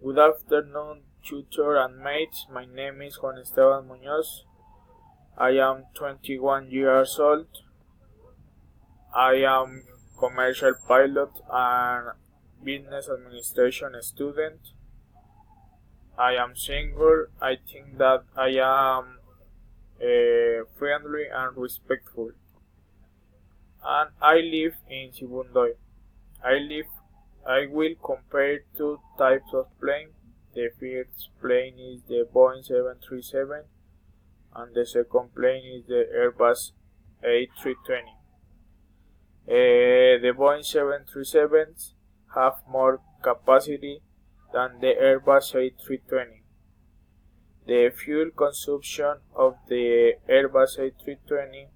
Good afternoon, tutor and mates. My name is Juan Esteban Muñoz. I am 21 years old. I am commercial pilot and business administration student. I am single. I think that I am friendly and respectful. And I live in Sibundoy. I will compare two types of plane. The first plane is the Boeing 737 and the second plane is the Airbus A320. The Boeing 737s have more capacity than the Airbus A320. The fuel consumption of the Airbus A320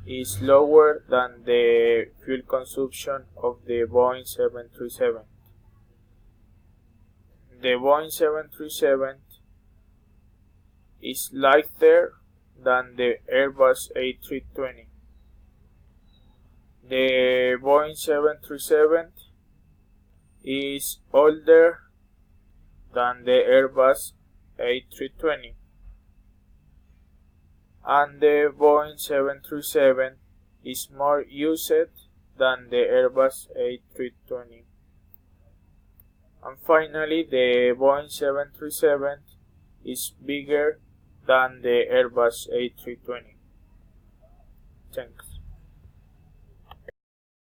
is lower than the fuel consumption of the Boeing 737. The Boeing 737 is lighter than the Airbus A320. The Boeing 737 is older than the Airbus A320. And the Boeing 737 is more used than the Airbus A320. And finally, the Boeing 737 is bigger than the Airbus A320. Thanks.